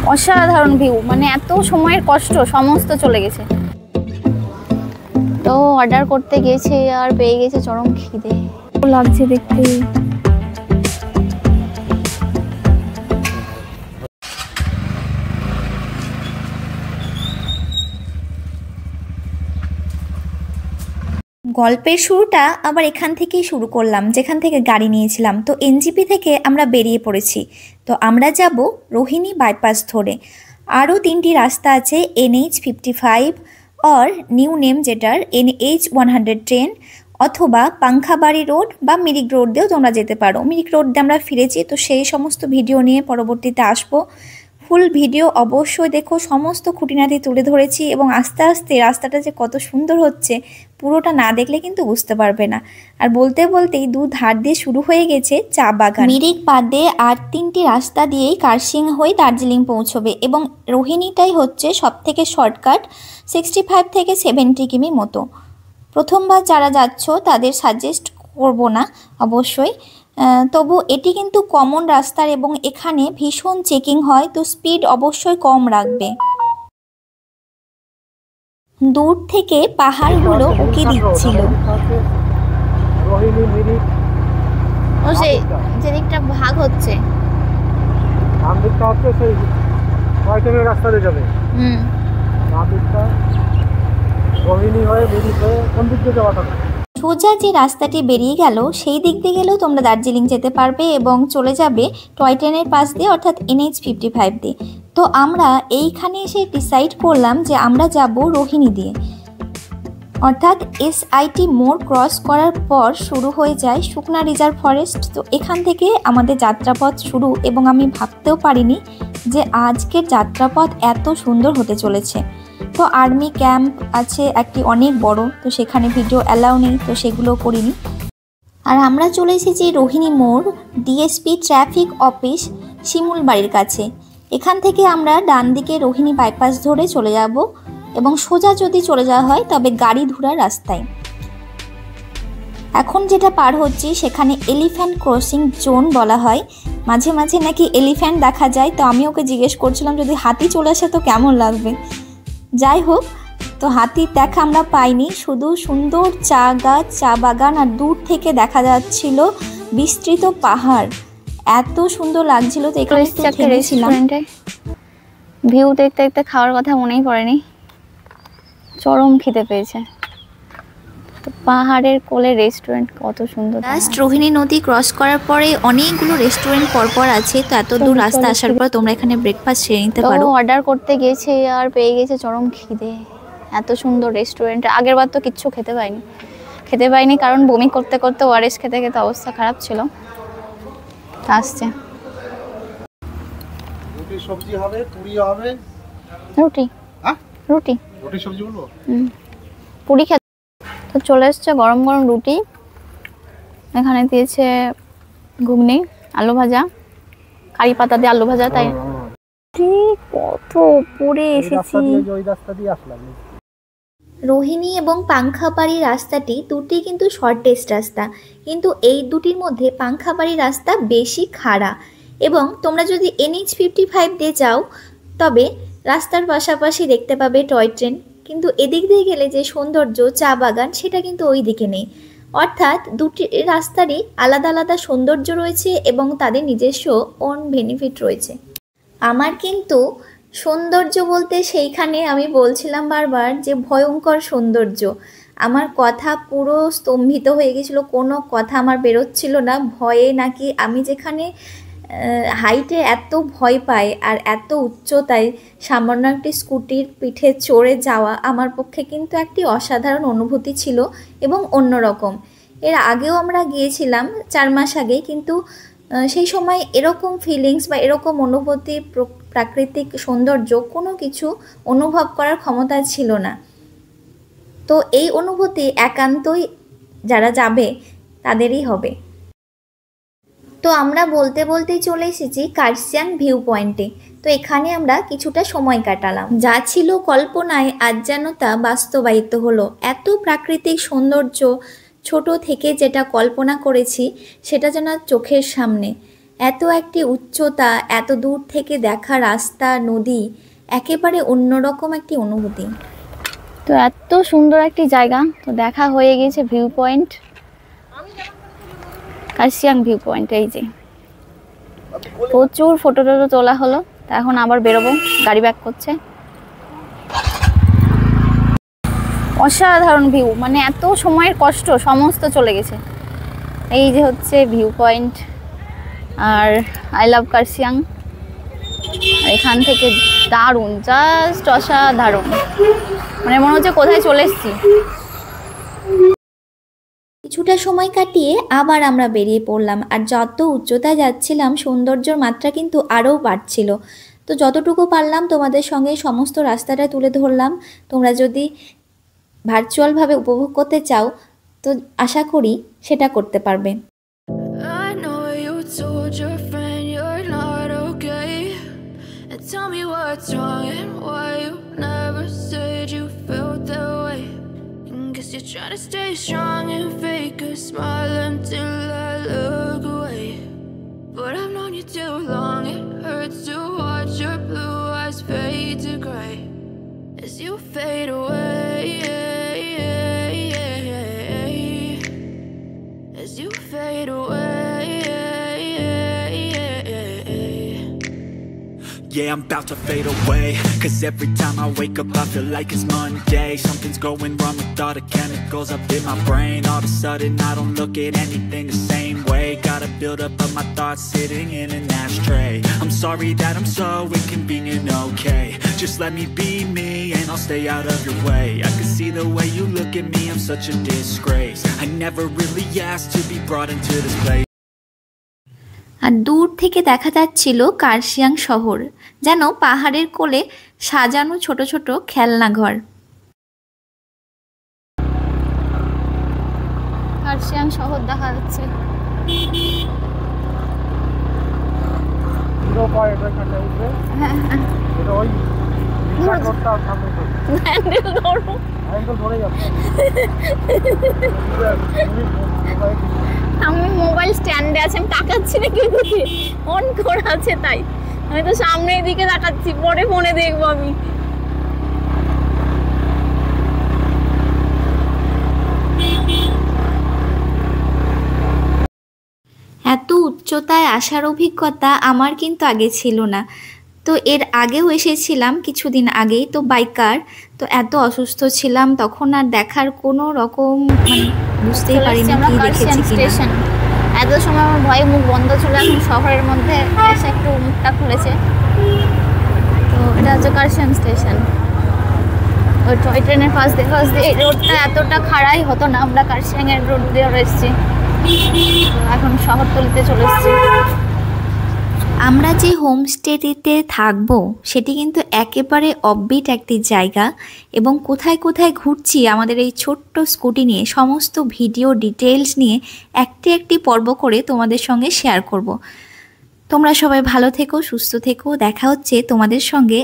অসাধারণ ভিউ, মানে এত সময়ের কষ্ট সমস্ত চলে গেছে। তো অর্ডার করতে গেছে আর পেয়ে গেছে চরম খিদে লাগছে দেখতে। গল্পের শুরুটা আবার এখান থেকেই শুরু করলাম, যেখান থেকে গাড়ি নিয়েছিলাম। তো এনজিপি থেকে আমরা বেরিয়ে পড়েছি। তো আমরা যাব রোহিণী বাইপাস ধরে। আরও 3টি রাস্তা আছে, NH55 আর নিউ নেম যেটার NH110, অথবা পাংখাবাড়ি রোড বা মিরিক রোড দিয়েও তোমরা যেতে পারো। মিরিক রোড দিয়ে আমরা ফিরেছি, তো সেই সমস্ত ভিডিও নিয়ে পরবর্তীতে আসবো। ফুল ভিডিও অবশ্যই দেখো, সমস্ত খুঁটিনাটি তুলে ধরেছি এবং আস্তে আস্তে রাস্তাটা যে কত সুন্দর হচ্ছে পুরোটা না দেখলে কিন্তু বুঝতে পারবে না। আর বলতে বলতেই দু ধার দিয়ে শুরু হয়ে গেছে চা বাগান। মিরিক বাদে আর 3টি রাস্তা দিয়েই কার্শিয়াং হয়ে দার্জিলিং পৌঁছবে এবং রোহিণীটাই হচ্ছে সব থেকে শর্টকাট, 65 থেকে 70 কিমি মতো। প্রথমবার যারা যাচ্ছ তাদের সাজেস্ট করব না অবশ্যই, তবু এটি কিন্তু কমন রাস্তার এবং এখানে ভীষণ চেকিং হয়, তো স্পিড অবশ্যই কম রাখবে। দূর থেকে পাহাড়গুলো উকি দিচ্ছিল। ও সেই যেদিকটা ভাগ হচ্ছে সেই রাস্তা দিয়ে যাবে। রোহিণী হয়ে মিরিক হয়ে কোন দিক দিয়ে যাওয়া থাকে? সোজা যে রাস্তাটি বেরিয়ে গেল সেই দিক দিয়ে গেলেও তোমরা দার্জিলিং যেতে পারবে এবং চলে যাবে টয় ট্রেনের পাশ দিয়ে, অর্থাৎ NH55 দিয়ে। তো আমরা এইখানে এসে ডিসাইড করলাম যে আমরা যাব রোহিণী দিয়ে, অর্থাৎ SIT মোড় ক্রস করার পর শুরু হয়ে যায় সুকনা রিজার্ভ ফরেস্ট। তো এখান থেকে আমাদের যাত্রাপথ শুরু এবং আমি ভাবতেও পারিনি যে আজকের যাত্রাপথ এত সুন্দর হতে চলেছে। তো আর্মি ক্যাম্প আছে একটি অনেক বড়, তো সেখানে ভিডিও অ্যালাউ নেই, তো সেগুলো করিনি। আর আমরা চলে এসেছি রোহিণী মোড়, DSP ট্রাফিক অফিস শিমুল বাড়ির কাছে। এখান থেকে আমরা ডান দিকে রোহিণী বাইপাস ধরে চলে যাব এবং সোজা যদি চলে যাওয়া হয় তবে গাড়ি ধুরার রাস্তায়। এখন যেটা পার হচ্ছি সেখানে এলিফ্যান্ট ক্রসিং জোন বলা হয়। মাঝে মাঝে নাকি এলিফ্যান্ট দেখা যায়, তো আমি ওকে জিজ্ঞেস করছিলাম যদি হাতি চলে আসে তো কেমন লাগবে। যাই হোক, তো হাতির দেখা আমরা পাইনি, শুধু সুন্দর চা গাছ, চা বাগান আর দূর থেকে দেখা যাচ্ছিল বিস্তৃত পাহাড়। এত সুন্দর লাগছিল, তো এখানে থেমেছিলাম। ভিউ দেখতে দেখতে খাওয়ার কথা মনেই পড়েনি, চরম খিদে পেয়েছে। তো পাহাড়ের কোলে রেস্টুরেন্ট কত সুন্দর। জাস্ট রোহিণী নদী ক্রস করার পরে অনেকগুলো রেস্টুরেন্ট পরপর আছে, তো এত দূর রাস্তা আসার পর তোমরা এখানে ব্রেকফাস্ট সেরে নিতে পারো। অর্ডার করতে গেছে আর পেয়ে গেছে চরম খিদে। এত সুন্দর রেস্টুরেন্ট, আগের বার তো কিচ্ছু খেতে পাইনি কারণ বমি করতে করতে ওআরএস খেতে খেতে অবস্থা খারাপ ছিল। আসছে রুটি সবজি হবে, পুরি হবে। রুটি? হ্যাঁ রুটি সবজি বলবো। পুরি খেতে। তো চলে এসছে গরম গরম রুটি, এখানে দিয়েছে ঘুগনি, আলু ভাজা, কারি পাতা দিয়ে আলু ভাজা। তাই কত উপরে এসেছি। রোহিণী এবং পাংখাবাড়ি রাস্তাটি দুটি কিন্তু শর্টেস্ট রাস্তা, কিন্তু এই দুটির মধ্যে পাংখাবাড়ি রাস্তা বেশি খাড়া। এবং তোমরা যদি NH55 দিয়ে যাও তবে রাস্তার পাশাপাশি দেখতে পাবে টয় ট্রেন, কিন্তু এদিক দিয়ে গেলে যে সৌন্দর্য চা বাগান সেটা কিন্তু ওই দিকে নেই। অর্থাৎ দুটি রাস্তারই আলাদা আলাদা সৌন্দর্য রয়েছে এবং তাদের নিজস্ব ওন বেনিফিট রয়েছে। আমার কিন্তু সৌন্দর্য বলতে সেইখানে আমি বলছিলাম বারবার যে ভয়ঙ্কর সৌন্দর্য। আমার কথা পুরো স্তম্ভিত হয়ে গেছিলো, কোনো কথা আমার বেরোচ্ছিল না ভয়ে, নাকি আমি যেখানে হাইটে এত ভয় পাই আর এত উচ্চতায় সামান্য একটি স্কুটির পিঠে চড়ে যাওয়া আমার পক্ষে কিন্তু একটি অসাধারণ অনুভূতি ছিল এবং অন্যরকম। এর আগেও আমরা গিয়েছিলাম 4 মাস আগে, কিন্তু সেই সময় এরকম ফিলিংস বা এরকম অনুভূতি, প্রাকৃতিক সৌন্দর্য কোনো কিছু অনুভব করার ক্ষমতা ছিল না। তো এই অনুভূতি একান্তই যারা যাবে তাদেরই হবে। তো আমরা বলতে বলতেই চলে এসেছি কার্শিয়াং ভিউ পয়েন্টে। তো এখানে আমরা কিছুটা সময় কাটালাম। যা ছিল কল্পনায় আজ যেন তা বাস্তবায়িত হলো। এত প্রাকৃতিক সৌন্দর্য, ছোট থেকে যেটা কল্পনা করেছি সেটা যেন চোখের সামনে। এত একটি উচ্চতা, এত দূর থেকে দেখা রাস্তা, নদী, একেবারে অন্যরকম একটি অনুভূতি। তো এত সুন্দর একটি জায়গা, তো দেখা হয়ে গেছে view point, Kurseong view point. এই যে প্রচুর ফটো টটো তোলা হলো, তা এখন আবার বেরোবো, গাড়ি ব্যাক করছে। অসাধারণ ভিউ, মানে এত সময়ের কষ্ট সমস্ত চলে গেছে। এই যে হচ্ছে ভিউ পয়েন্ট, আর আই লাভ কার্শিয়াং। এখান থেকে দারুণ, জাস্ট অসাধারণ, মানে মনে হচ্ছে কোথায় চলে এসেছি। কিছুটা সময় কাটিয়ে আবার আমরা বেরিয়ে পড়লাম। আর যত উচ্চতায় যাচ্ছিলাম সৌন্দর্যের মাত্রা কিন্তু আরও বাড়ছিল। তো যতটুকু পারলাম তোমাদের সঙ্গে সমস্ত রাস্তাটা তুলে ধরলাম। তোমরা যদি ভার্চুয়ালভাবে উপভোগ করতে চাও তো আশা করি সেটা করতে পারবে। I know you told your friend you're not okay, and tell me what's wrong and why you never said you felt that way. Guess you're trying to stay strong and fake a smile until I look away. But I've known you too long, it hurts to watch your blue eyes fade to gray as you fade away, as you fade away. Yeah, I'm about to fade away, 'cause every time I wake up I feel like it's Monday. Something's going wrong with all the chemicals up in my brain. All of a sudden I don't look at anything the same way. Got a build up of my thoughts sitting in an ashtray. I'm sorry that I'm so inconvenient, okay. Just let me be me and I'll stay out of your way. I can see the way you look at me, I'm such a disgrace. I never really asked to be brought into this place. আর দূর থেকে দেখা যাচ্ছিল কার্শিয়াং শহর, যেন পাহাড়ের কোলে সাজানো ছোট ছোট খেলনা ঘর। কার্শিয়াং শহর দেখা যাচ্ছে। হ্যান্ডেল ধরো, আমি মোবাইল স্ট্যান্ডে আছে, আমি তাকাচ্ছি না কি দিকে, অন করা আছে তাই আমি তো সামনের দিকে তাকাচ্ছি, পরে ফোনে দেখবো আমি। এত উচ্চতায় আসার অভিজ্ঞতা আমার কিন্তু আগে ছিল না। তো এর আগেও এসেছিলাম কিছুদিন আগেই, তো বাইকার, তো এত অসুস্থ ছিলাম তখন আর দেখার কোনো রকম মানে বুঝতেই পারিনি কি দেখেছি কিনা। এত সময় আমার ভয়ে মুখ বন্ধ ছিল, এখন শহরের মধ্যে এসে একটু মুখটা খুলেছে। তো এটা হচ্ছে কার্শিয়াং স্টেশন। ওই টয় ট্রেনের পাশ দিয়ে এই রোডটা এতটা খাড়াই হতো না, আমরা কার্শিয়াংয়ের রোড দিয়ে এসেছি, এখন শহরতলিতে চলে এসেছি। আমরা যে হোমস্টেটিতে থাকবো সেটি কিন্তু একেবারে অফবিট একটি জায়গা, এবং কোথায় কোথায় ঘুরছি আমাদের এই ছোট্ট স্কুটি নিয়ে সমস্ত ভিডিও ডিটেলস নিয়ে একটি একটি পর্ব করে তোমাদের সঙ্গে শেয়ার করব। তোমরা সবাই ভালো থেকো, সুস্থ থেকো, দেখা হচ্ছে তোমাদের সঙ্গে